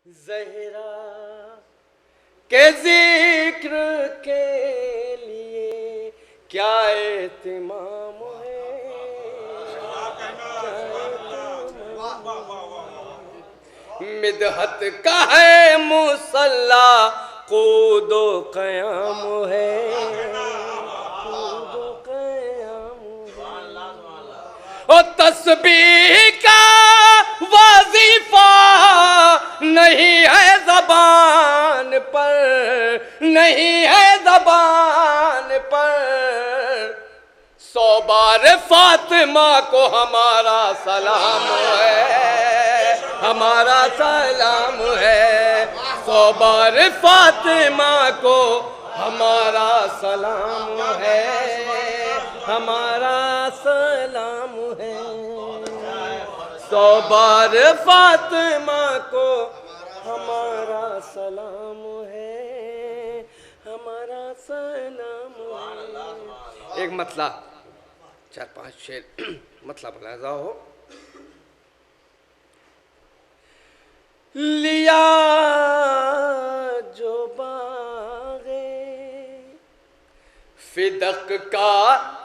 ज़हरा के जिक्र के लिए क्या एहतिमाम है, मिदहत का है मुसल्ला कूदो क़याम है, कूदो क़याम है। ओ तस्बीह का वजीफा नहीं है ज़बान पर, नहीं है ज़बान पर, 100 बार फातिमा को हमारा सलाम है, हमारा सलाम है। 100 बार फातिमा को हमारा सलाम है, हमारा सलाम है। 100 बार फातिमा को हमारा सलाम है, हमारा सलाम है। एक मतला 4-5 शेर मतला बनाया हो। लिया जो बागे फिदक का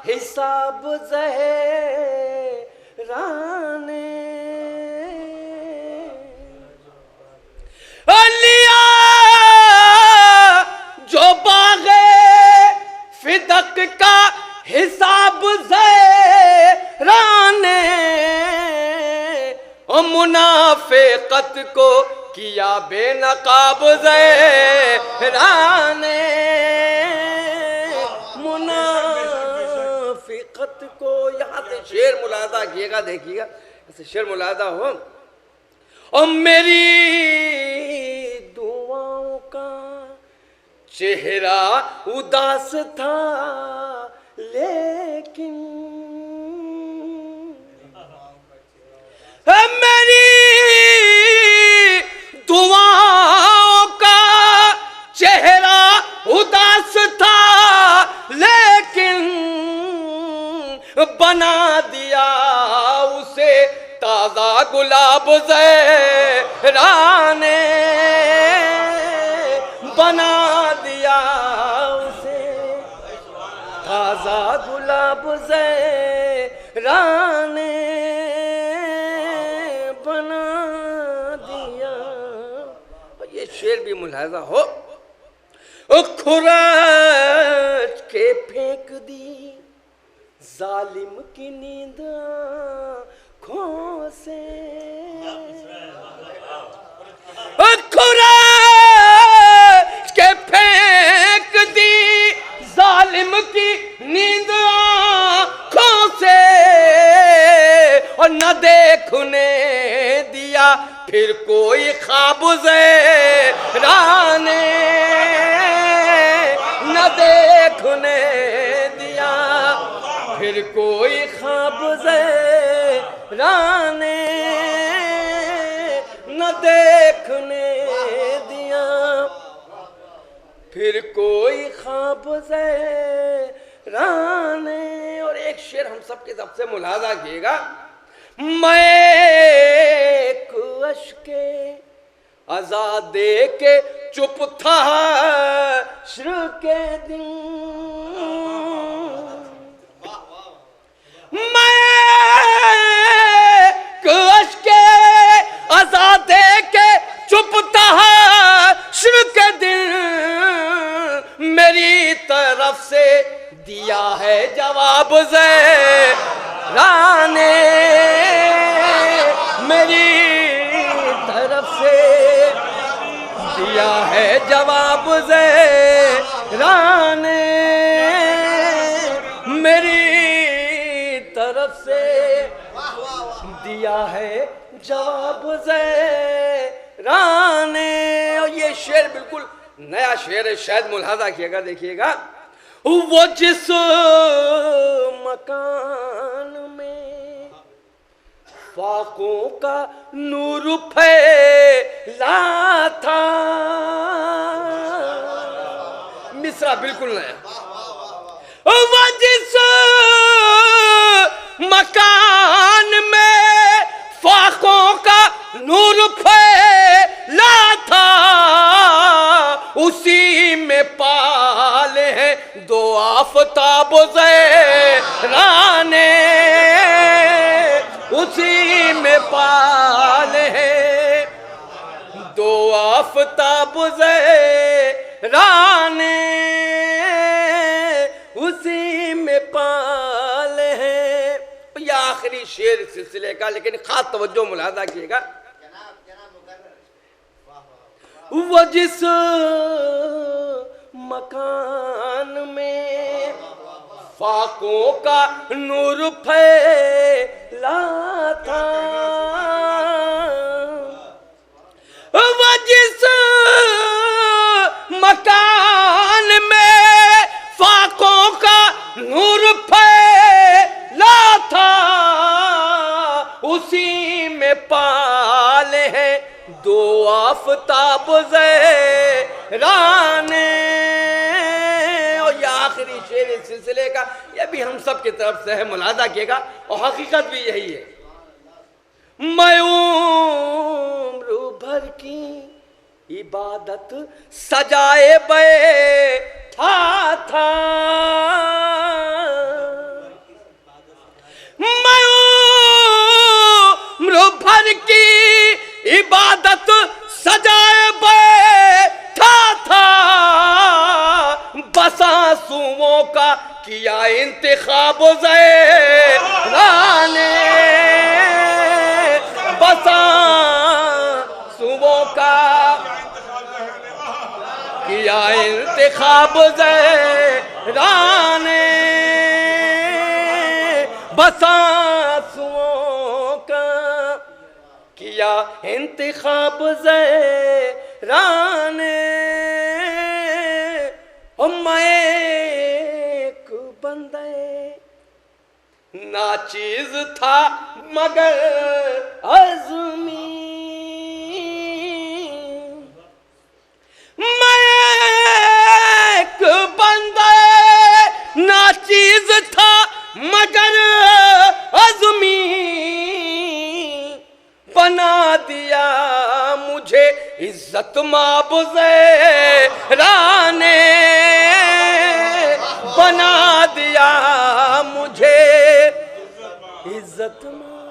हिसाब ज़हराने, लिया जो बागे फिदक का हिसाब ज़हराने, और मुनाफिकत को किया बेनकाब ज़हराने, मुनाफिकत को। यहाँ से शेर मुलादा किएगा, देखिएगा ऐसे शेर मुलादा हो। और मेरी दुआओं का चेहरा उदास था लेकिन, मेरी दुआओं का चेहरा उदास था लेकिन, बना दिया उसे ताज़ा गुलाब ज़हराने, बना दिया उसे ताज़ा गुलाब ज़हराने, बना दिया। ये शेर भी मुलाहिज़ा हो। खुराज के फेंक दी जालिम की नींद आँखों से, खुराज के फेंक दी जालिम की नींद आँखों से, और न देखने दिया फिर कोई ख्वाब ज़हराने, न देखने दिया फिर कोई ख्वाब ज़हराने, न देखने दिया फिर कोई ख्वाब ज़हराने। और एक शेर हम सबके सबसे मुलाहाज़ा किएगा। मैं अश्के अज़ा दे के चुप था हश्र के दिन, मैं अश्के अज़ा दे के चुप था हश्र के दिन, मेरी तरफ से दिया है जवाब ज़हराने, मेरी तरफ से दिया है जवाब ज़हराने, मेरी तरफ से दिया है जवाब ज़हराने। और ये शेर बिल्कुल नया शेर है, शायद मुलाहाज़ा किएगा, देखिएगा। वो जिस मकान में फाकों का नूर फैला था, मिसरा बिल्कुल नया। वो जिस मकान में फाकों का नूर फैला आफताब ज़हराने उसी में पाले हैं, दो आफताब ज़हराने उसी में पाले हैं। ये आखिरी शेर सिलसिले का, लेकिन खास तवज्जो मुलाहजा कीजिएगा। वो जिस मकान में फाकों का नूर फैला था, वो जिस मकान में फाकों का नूर फैला था, उसी में पाले हैं दो आफताब ज़हराने। और ये आखिरी शेर इस सिलसिले का, यह भी हम सब की तरफ से है, मुलाहजा किएगा। और हकीकत भी यही है। मैं उम्र भर की इबादत सजाए बैठा था, मैं उम्र भर की इबादत सजाए बैठा था, बस आंसुओं का किया इंतखाब ज़हराने, बस आंसुओं का किया इंतखाब ज़हराने, बस आंसुओं का किया इंतखाब ज़हराने। और मैं एक बंदे नाचीज था मगर अज़मी, मैं एक बंदे नाचीज था मगर अज़मी, बना दिया मुझे इज्जत माब ज़हराने, बना दिया मुझे इज्जत माब